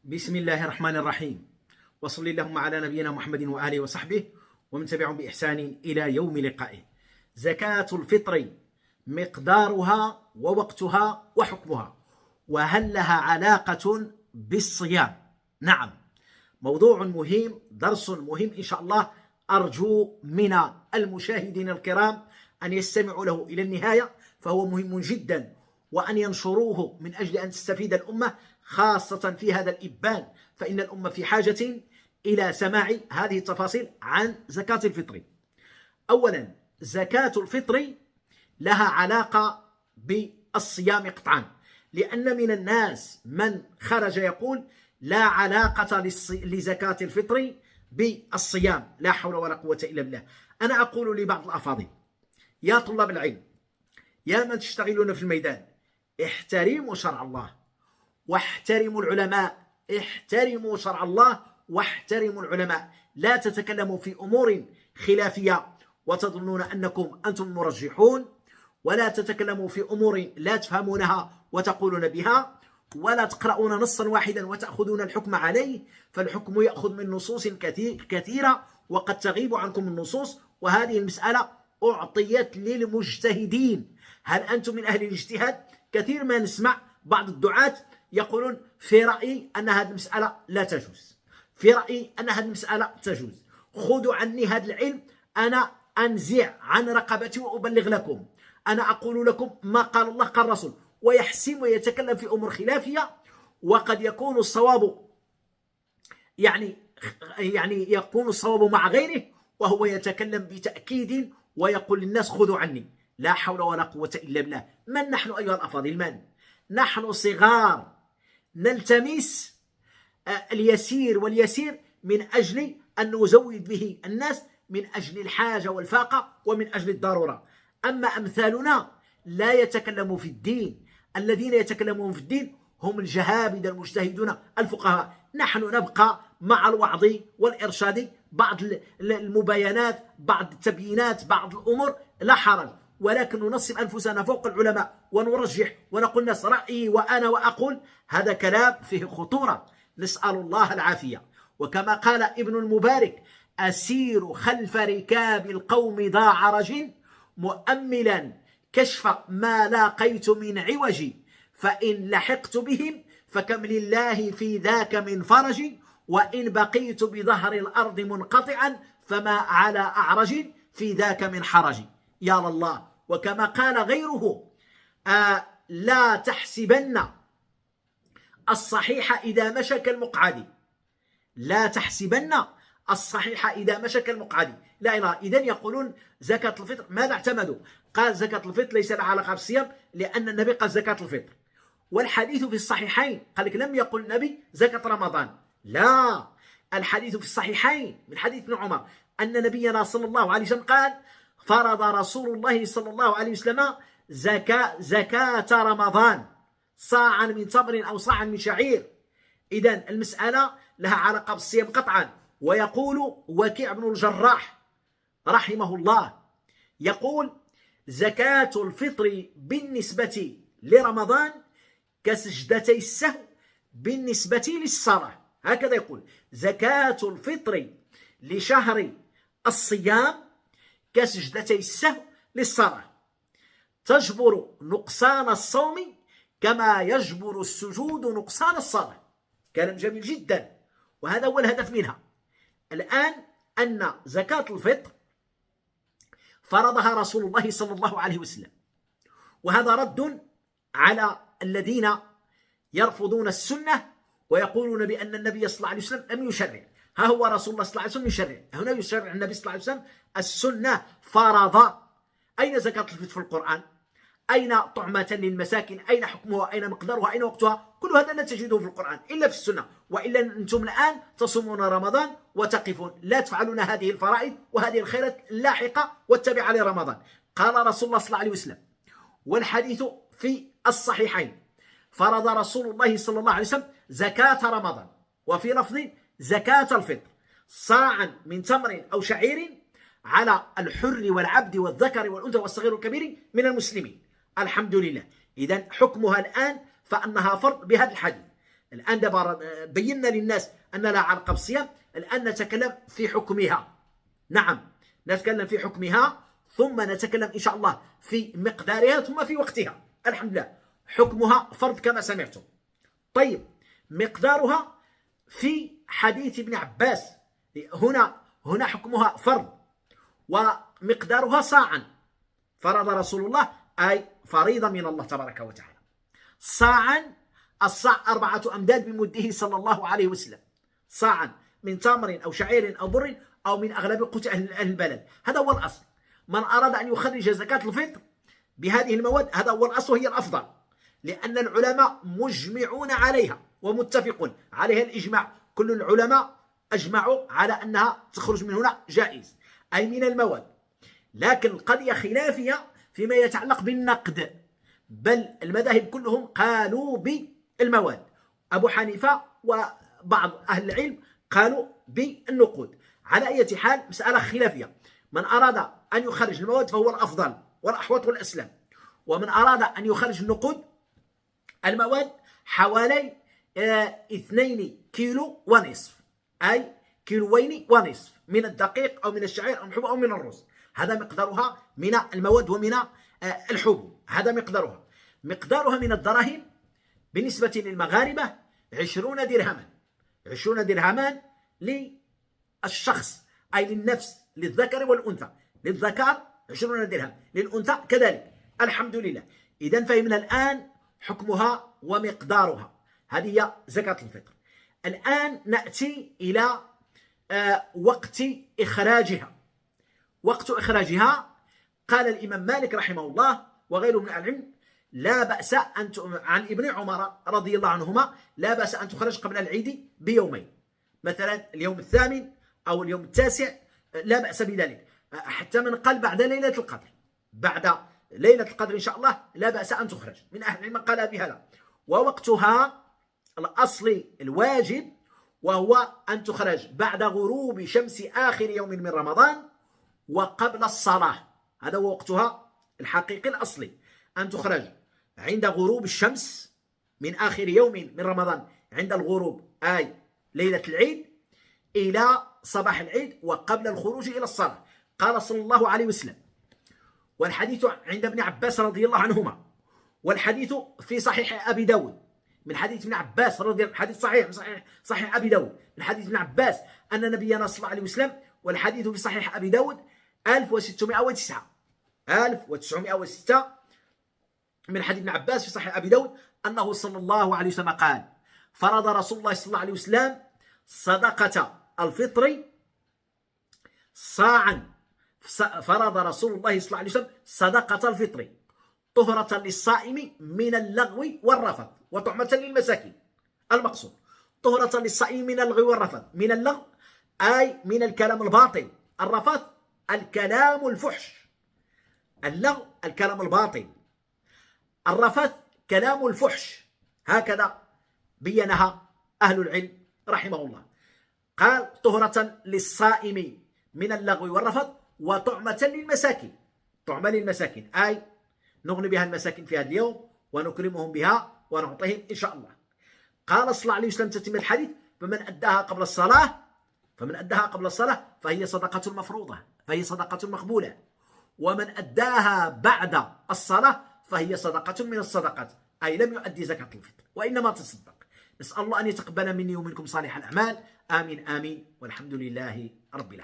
بسم الله الرحمن الرحيم، وصل اللهم على نبينا محمد وآله وصحبه ومن تبعهم بإحسان إلى يوم لقائه. زكاة الفطر مقدارها ووقتها وحكمها، وهل لها علاقة بالصيام؟ نعم، موضوع مهم، درس مهم إن شاء الله. أرجو من المشاهدين الكرام أن يستمعوا له إلى النهاية، فهو مهم جدا، وأن ينشروه من أجل أن تستفيد الأمة، خاصة في هذا الإبان، فإن الأمة في حاجة إلى سماع هذه التفاصيل عن زكاة الفطر. أولا، زكاة الفطر لها علاقة بالصيام قطعا، لأن من الناس من خرج يقول لا علاقة لزكاة الفطر بالصيام، لا حول ولا قوة إلا بالله. أنا أقول لبعض الأفاضل: يا طلاب العلم، يا من تشتغلون في الميدان، احترموا شرع الله واحترموا العلماء، احترموا شرع الله واحترموا العلماء. لا تتكلموا في أمور خلافية وتظنون أنكم أنتم المرجحون، ولا تتكلموا في أمور لا تفهمونها وتقولون بها، ولا تقرؤون نصا واحدا وتأخذون الحكم عليه، فالحكم يأخذ من نصوص كثيرة وقد تغيب عنكم النصوص، وهذه المسألة أعطيت للمجتهدين. هل أنتم من أهل الاجتهاد؟ كثير ما نسمع بعض الدعاة يقولون في رأيي أن هذه المسألة لا تجوز، في رأيي أن هذه المسألة تجوز، خذوا عني هذا العلم، أنا أنزع عن رقبتي وأبلغ لكم، أنا أقول لكم ما قال الله قال الرسول، ويحسم ويتكلم في أمور خلافية، وقد يكون الصواب يعني يكون الصواب مع غيره، وهو يتكلم بتأكيد ويقول للناس خذوا عني. لا حول ولا قوة إلا بالله. من نحن أيها الأفاضل؟ من نحن؟ صغار نلتمس اليسير واليسير من أجل أن نزود به الناس، من أجل الحاجة والفاقة ومن أجل الضرورة. أما أمثالنا لا يتكلموا في الدين، الذين يتكلمون في الدين هم الجهابذة المجتهدون الفقهاء. نحن نبقى مع الوعظ والإرشاد، بعض المباينات، بعض التبيينات، بعض الأمور لا حرج، ولكن ننصب أنفسنا فوق العلماء ونرجح ونقول الناس رأيي وأنا وأقول، هذا كلام فيه خطورة، نسأل الله العافية. وكما قال ابن المبارك: أسير خلف ركاب القوم ذا عرج، مؤملا كشف ما لاقيت من عوج، فإن لحقت بهم فكم لله في ذاك من فرج، وإن بقيت بظهر الأرض منقطعا فما على أعرج في ذاك من حرج. يا الله. وكما قال غيره: لا تحسبن الصحيح إذا مشى كالمقعد، لا تحسبن الصحيح إذا مشى كالمقعد. لا إله. إذن يقولون زكاة الفطر ماذا اعتمدوا؟ قال زكاة الفطر ليس لها علاقة بالصيام، لأن النبي قال زكاة الفطر، والحديث في الصحيحين قال لك لم يقل النبي زكاة رمضان، لا، الحديث في الصحيحين من حديث ابن عمر أن نبينا صلى الله عليه وسلم قال: فرض رسول الله صلى الله عليه وسلم زكاة رمضان، صاعا من تمر أو صاعا من شعير. إذن المسألة لها علاقة بالصيام قطعا. ويقول وكيع بن الجراح رحمه الله، يقول: زكاة الفطر بالنسبة لرمضان كسجدتي السهو بالنسبة للصلاة. هكذا يقول: زكاة الفطر لشهر الصيام كسجدتي السهو للصلاة، تجبر نقصان الصوم كما يجبر السجود نقصان الصلاة. كلام جميل جدا، وهذا هو الهدف منها. الآن أن زكاة الفطر فرضها رسول الله صلى الله عليه وسلم، وهذا رد على الذين يرفضون السنة ويقولون بأن النبي صلى الله عليه وسلم لم يشرع. ها هو رسول الله صلى الله عليه وسلم يشرع، هنا يشرع النبي صلى الله عليه وسلم السنة، فرض. أين زكاة الفطر في القرآن؟ أين طعمة للمساكين؟ أين حكمها؟ أين مقدارها؟ أين وقتها؟ كل هذا لا تجده في القرآن إلا في السنة. وإلا أنتم الآن تصومون رمضان وتقفون، لا تفعلون هذه الفرائض وهذه الخيرات اللاحقة والتابعة لرمضان. قال رسول الله صلى الله عليه وسلم، والحديث في الصحيحين: فرض رسول الله صلى الله عليه وسلم زكاة رمضان، وفي لفظ زكاة الفطر، صاعا من تمر أو شعير على الحر والعبد والذكر والأنثى والصغير والكبير من المسلمين. الحمد لله. إذن حكمها الآن فأنها فرض بهذا الحديث. الآن دابا بينا للناس أن لها علاقة بالصيام، الآن نتكلم في حكمها. نعم، نتكلم في حكمها، ثم نتكلم إن شاء الله في مقدارها، ثم في وقتها. الحمد لله، حكمها فرض كما سمعتم. طيب، مقدارها في حديث ابن عباس هنا حكمها فرض، ومقدارها صاعا فرض رسول الله، أي فريضة من الله تبارك وتعالى. صاعا، الصاع 4 أمداد من مده صلى الله عليه وسلم، صاعا من تمر أو شعير أو بر أو من أغلب قوت أهل البلد. هذا هو الأصل. من أراد أن يخرج زكاة الفطر بهذه المواد هذا هو الأصل، وهي الأفضل، لأن العلماء مجمعون عليها ومتفقون عليها الإجماع. كل العلماء أجمعوا على أنها تخرج من هنا جائز، أي من المواد. لكن القضية خلافية فيما يتعلق بالنقد، بل المذاهب كلهم قالوا بالمواد. أبو حنيفة وبعض أهل العلم قالوا بالنقود. على أي حال، مسألة خلافية. من أراد أن يخرج المواد فهو الأفضل والأحوط والأسلم، ومن أراد أن يخرج النقود المواد حوالي 2 كيلو ونصف، أي 2.5 كيلو من الدقيق أو من الشعير أو من الحبوب أو من الرز. هذا مقدارها من المواد ومن الحبوب. هذا مقدارها من الدراهم بالنسبة للمغاربة 20 درهما. 20 درهما للشخص، أي للنفس، للذكر والأنثى. للذكر 20 درهم، للأنثى كذلك. الحمد لله. إذن فهمنا الآن حكمها ومقدارها. هذه هي زكاة الفطر. الآن نأتي إلى وقت إخراجها. وقت إخراجها، قال الإمام مالك رحمه الله وغيره من العلم: لا بأس عن ابن عمر رضي الله عنهما، لا بأس أن تخرج قبل العيد بيومين، مثلا اليوم 8 أو اليوم 9، لا بأس بذلك. حتى من قال بعد ليلة القدر، بعد ليلة القدر إن شاء الله لا بأس أن تخرج، من أهل العلم قال بهذا. ووقتها الأصلي الواجب وهو أن تخرج بعد غروب شمس آخر يوم من رمضان وقبل الصلاة. هذا هو وقتها الحقيقي الأصلي، أن تخرج عند غروب الشمس من آخر يوم من رمضان، عند الغروب أي ليلة العيد، إلى صباح العيد وقبل الخروج إلى الصلاة. قال صلى الله عليه وسلم، والحديث عند ابن عباس رضي الله عنهما، والحديث في صحيح أبي داود من حديث ابن عباس رضي الله، حديث صحيح أبي داود من حديث ابن عباس أن نبينا صلى الله عليه وسلم، والحديث في صحيح أبي داود 1609 من حديث ابن عباس في صحيح أبي داود أنه صلى الله عليه وسلم قال: فرض رسول الله صلى الله عليه وسلم صدقة الفطر صاعا. فرض رسول الله صلى الله عليه وسلم صدقة الفطر طهرة للصائم من اللغو والرفث وطعمة للمساكين. المقصود طهرة للصائم من اللغو والرفث. من اللغو أي من الكلام الباطل، الرفث الكلام الفحش، اللغو الكلام الباطل، الرفث كلام الفحش. هكذا بينها أهل العلم رحمه الله. قال: طهرة للصائم من اللغو والرفث وطعمة للمساكين. طعمة للمساكين أي نغني بها المساكين في هذا اليوم ونكرمهم بها ونعطيهم إن شاء الله. قال صلى الله عليه وسلم تتم الحديث: فمن أداها قبل الصلاة فهي صدقة مفروضة، فهي صدقة مقبولة. ومن أداها بعد الصلاة فهي صدقة من الصدقات، أي لم يؤدي زكاة الفطر وإنما تصدق. نسأل الله أن يتقبل مني ومنكم صالح الأعمال. آمين آمين، والحمد لله رب العالمين.